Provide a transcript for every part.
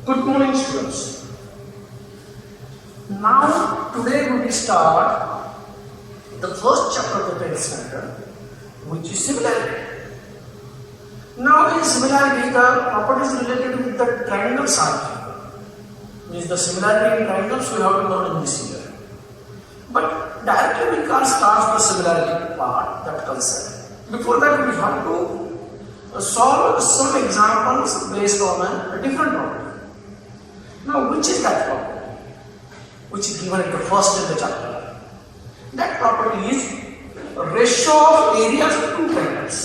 Good morning, students. Now, today we will start the first chapter of the 10th standard, which is similarity. Now, in similarity, the properties related with the triangles are given. Means the similarity in triangles we have to learn in this year. But directly we can't start the similarity part, that concept. Before that, we have to solve some examples based on a different property. Now, which is that property? Which is given at the first in the chapter. That property is ratio of areas of two triangles.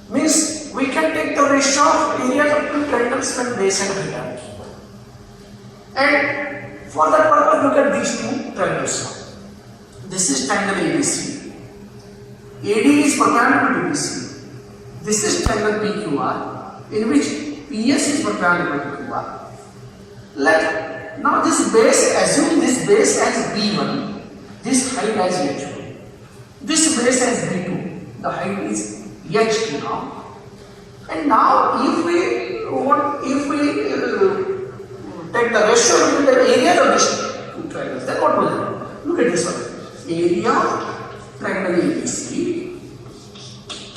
Means we can take the ratio of areas of two triangles when base and height are given. And for that purpose, look at these two triangles now. This is triangle ABC. AD is perpendicular to BC. This is triangle PQR, in which PS is perpendicular to QR. Now this base, assume this base as B1, this height as H1. This base as B2, the height is H2 now. And now if we take the ratio between the area of these two triangles, then what will happen? Look at this one. Area of triangle ABC.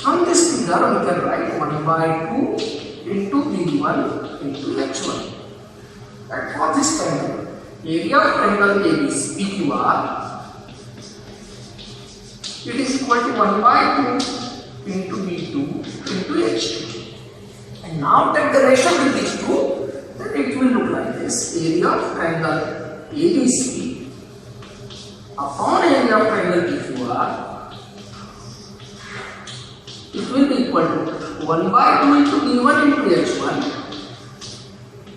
From this figure we can write 1 by 2 into B1 into H1. And for this triangle, area of triangle ABC, PQR, it is equal to 1 by 2 into B2 into H2. And now take the ratio with these two, then it will look like this. Area of triangle ABC upon area of triangle PQR, it will be equal to 1 by 2 into B1 into H1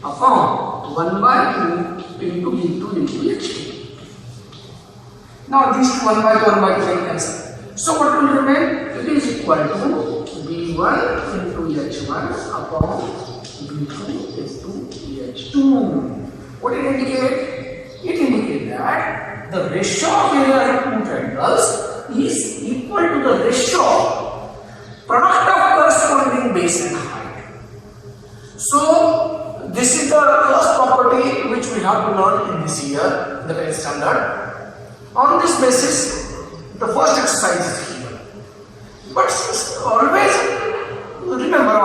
upon 1 by 2 into B2 into H2. Now these 1 by 2 can cancel. So what will remain? It is equal to B1 into H1 upon B2 into H2. What it indicate? It indicates that the ratio of area of two triangles is equal to the ratio product of corresponding base and height. So this is the first property which we have to learn in this year, in the 10th standard. On this basis, the first exercise is given. But always remember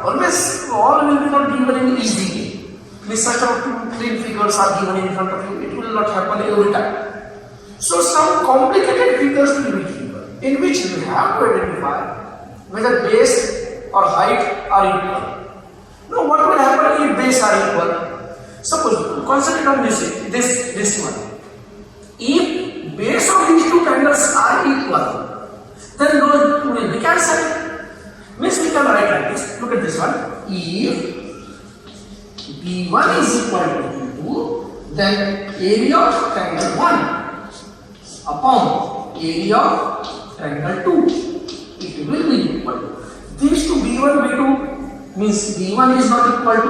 always all will be not given in easy way. Means such of two clean figures are given in front of you, it will not happen every time. So some complicated figures will be given, in which you have to identify whether base or height are equal. Now what will happen if base are equal? Suppose, concentrate on this one. If base of these two triangles are equal, then those two will be cancelled. Means we can write like this. Look at this one. If B1 is equal to B2, then area of triangle 1 upon area of triangle 2, it will be equal to these two B1, B2. Means B1 is not equal to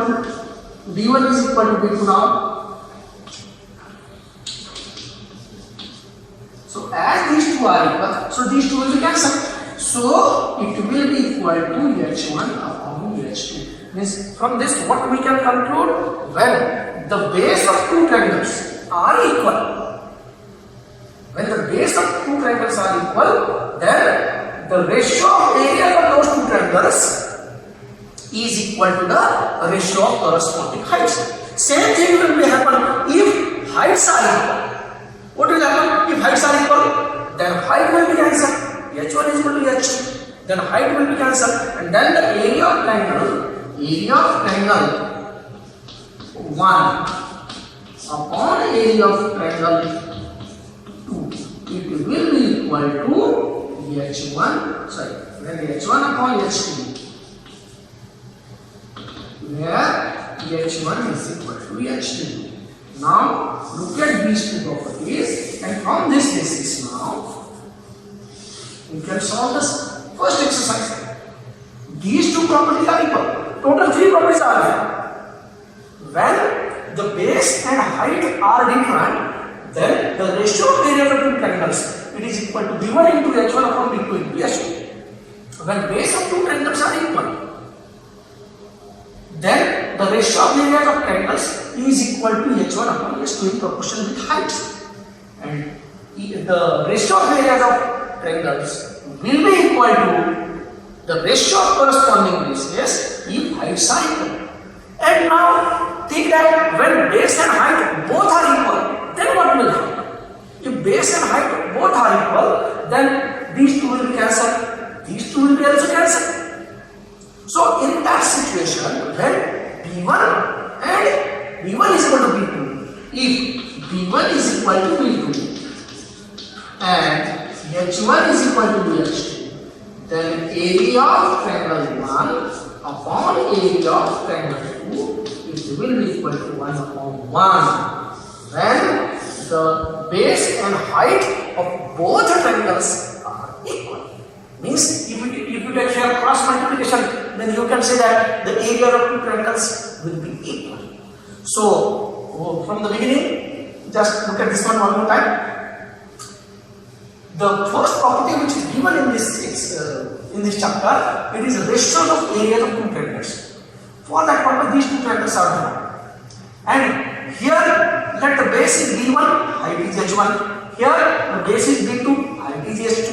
B1 is equal to B2 now. So as these two are equal, so these two will be cancelled. So it will be equal to H1 upon H2. Means from this what we can conclude? When the base of two triangles are equal, when the base of two triangles are equal, then the ratio of area of those two triangles is equal to the ratio of corresponding heights. Same thing will be happen if heights are equal. What will happen if heights are equal? Then height will be cancelled. H1 is equal to H2. Then height will be cancelled, and then the area of triangle 1 upon area of triangle 2, it will be equal to H1. Then H1 upon H2. Where H1 is equal to H2. Now look at these two properties, and from this basis now we can solve this first exercise. These two properties are equal. Total 3 properties are there. When the base and height are different, then the ratio of area of two triangles, it is equal to B1 into H1 upon B2 into H2. When base of two triangles are equal, then the ratio of areas of triangles is equal to h1 upon h2 in proportion with height. And the ratio of areas of triangles will be equal to the ratio of corresponding bases if heights are equal. And now think that when base and height both are equal, then what will happen? If base and height both are equal, then these two will cancel, these two will be also cancel. So in that situation, when B1 and B1 is equal to B2, if B1 is equal to B2 and H1 is equal to H2, then area of triangle 1 upon area of triangle 2, it will be equal to 1 upon 1. When the base and height of both triangles are equal. Means if you take here cross multiplication, then you can say that the area of two triangles will be equal. So from the beginning, just look at this one more time. The first property which is given in this chapter, it is ratio of areas of two triangles. For that purpose, these two triangles are drawn. And here, let the base is B1, height is H1. Here, the base is B2, height is H2.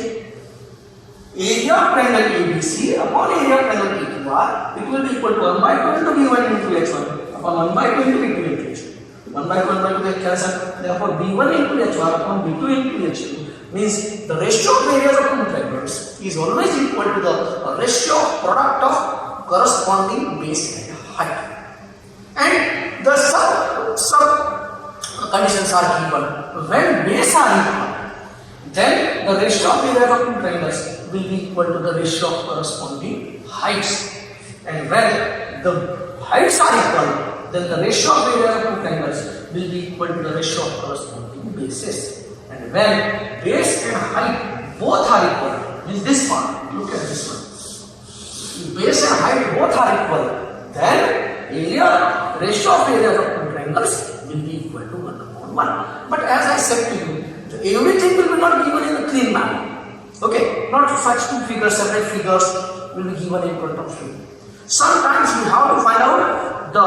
Area of triangle ABC upon area of triangle PQR, it will be equal to 1 by 2 into B1 into H1 upon 1 by 2 into B2 into H2. 1 by 2 they cancel. Therefore, B1 into H1 upon B2 into H2 means the ratio of areas of two triangles is always equal to the ratio of product of corresponding base and height. And the sub conditions are given. When base are equal, then the ratio of areas of two triangles will be equal to the ratio of corresponding heights. And when the heights are equal, then the ratio of areas of two triangles will be equal to the ratio of corresponding bases. And when base and height both are equal, means this one, look at this one. If base and height both are equal, then ratio of areas of two triangles will be equal to 1 upon 1. But as I said to you, everything will be not given in a clean manner. Okay, not such two figures, separate figures will be given in front of you. Sometimes we have to find out the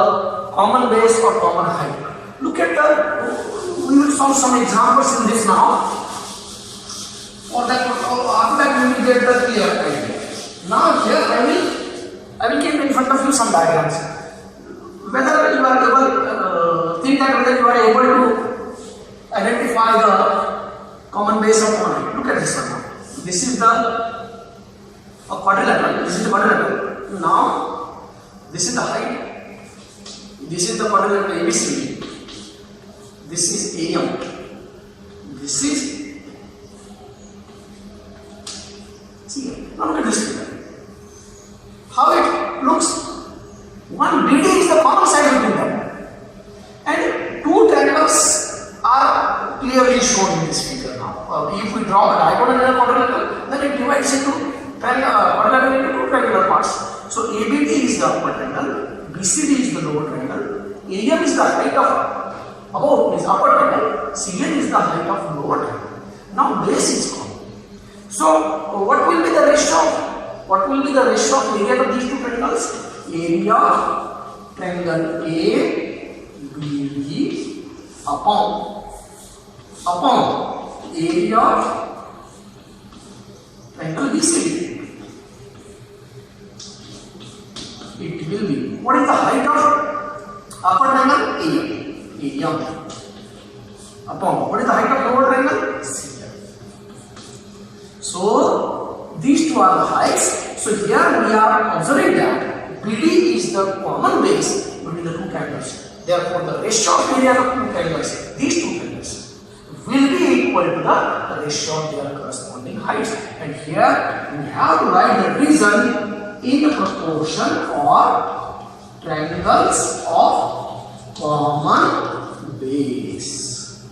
common base or common height. Look at we will solve some examples in this now. For that, after that we will get the clear idea. Now here I will keep in front of you some diagrams. Whether you are able, think that whether you are able to identify the common base of common height. Look at this one now. This is the quadrilateral. This is the quadrilateral. Now, this is the height. This is the quadrilateral ABCD. This is AM. This is CM. Now look at this figure. How it looks. One BD is the common side between them, and two triangles are clearly shown in this figure. If we draw a diagonal in a quadrilateral, then it divides into quadrilateral into two triangular parts. So ABD is the upper triangle, BCD is the lower triangle, AM is the height of above is upper triangle, CN is the height of lower triangle. Now base is common. So what will be the ratio? What will be the ratio of area of these two triangles? Area of triangle ABD upon area of triangle BCD. It will be, what is the height of upper triangle? Area upon, what is the height of lower triangle? CM. So these two are the heights. So here we are observing that BD is the common base between the two triangles. Therefore, the ratio of area of two triangles, these two triangles, will be equal to the ratio of their corresponding heights. And here we have to write the reason in proportion for triangles of common base.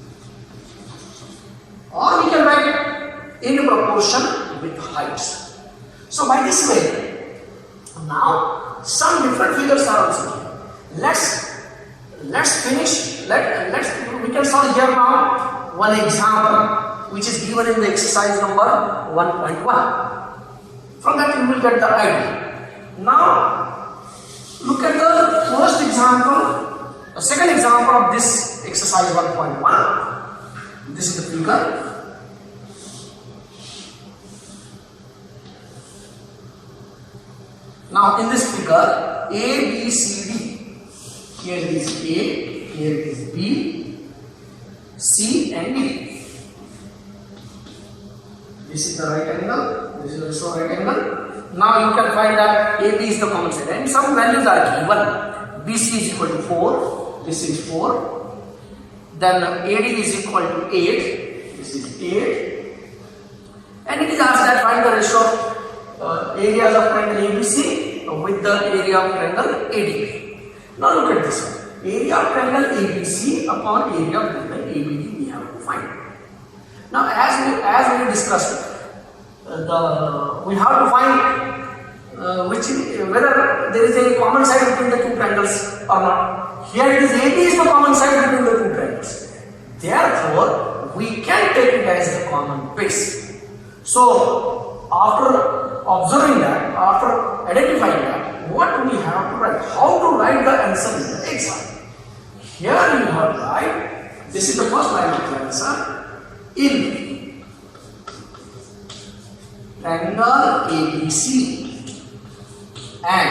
Or we can write in proportion with heights. So by this way, now some different figures are also given. Let's finish. We can solve here now one example which is given in the exercise number 1.1. From that you will get the idea. Now look at the first example. in this figure, A, B, C, D. Here it is A, here it is B, C and D. This is the right angle, this is also right angle. Now you can find that AB is the common side and some values are given. BC is equal to 4, this is 4. Then AD is equal to 8, this is 8. And it is asked that find the ratio of areas of triangle ABC with the area of triangle ADB. Now look at this one. Area of triangle ABC upon area of triangle ABD we have to find. Now as we discussed, we have to find whether there is a common side between the two triangles or not. Here it is AB is the common side between the two triangles. Therefore, we can take it as the common base. So, after observing that, after identifying that, what we have to write? How to write the answer in the exam? Here you have to write, this is the first line of the answer. In triangle ABC and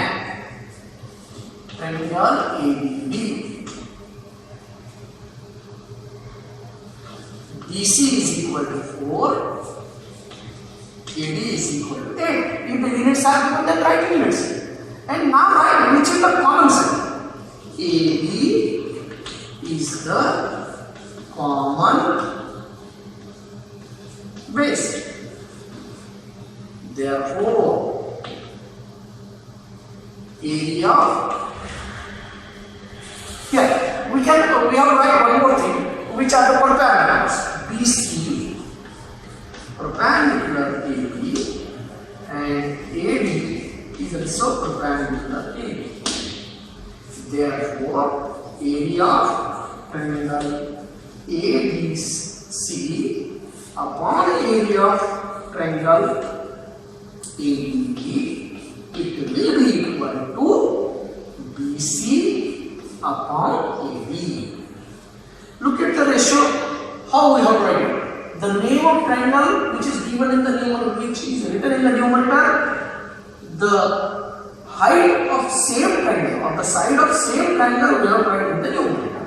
triangle ABD, BC is equal to 4, AD is equal to 8. If the units are given, then write units. And now write which is the common side. AB is the common base. Therefore, area. Here we have to write one more thing, which are the perpendiculars. BC perpendicular AB and AD is also perpendicular AB. Therefore, area of triangle ABC upon area of triangle ABD, it will be equal to BC upon AB. Look at the ratio. How we have written? The name of triangle which is given in the name of which is written in the numerator. The height of same triangle or the side of same triangle we have written in the numerator.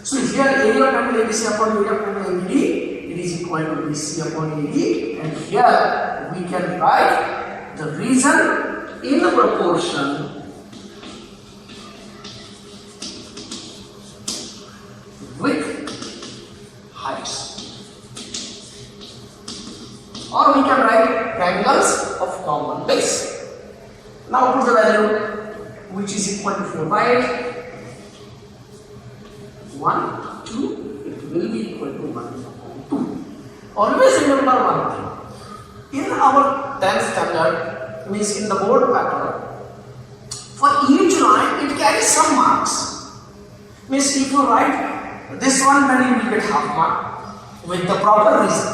So here area of triangle ABC upon area of triangle ABD, it is equal to BC upon AD, and here we can write the reason in the proportion with heights. Or we can write triangles of common base. Now put the value which is equal to 4 by 8. 1, 2, it will be equal to 1, 2. Always remember one thing. In our 10th standard, means in the board pattern, for each line it carries some marks. Means if you write this one, then you will get half mark with the proper reason.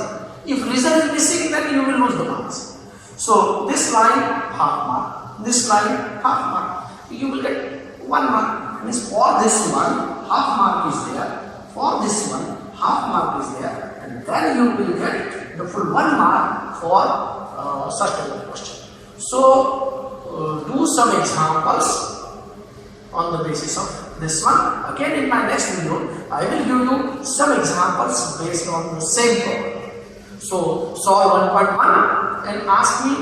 If reason is missing, then you will lose the marks. So this line half mark, this line half mark, you will get 1 mark. Means for this one half mark is there, for this one half mark is there, and then you will get the full 1 mark for such type of question. So do some examples on the basis of this one. Again in my next video, I will give you some examples based on the same problem. So solve 1.1 and ask me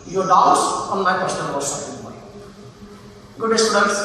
your doubts on my question or something. Good day, students.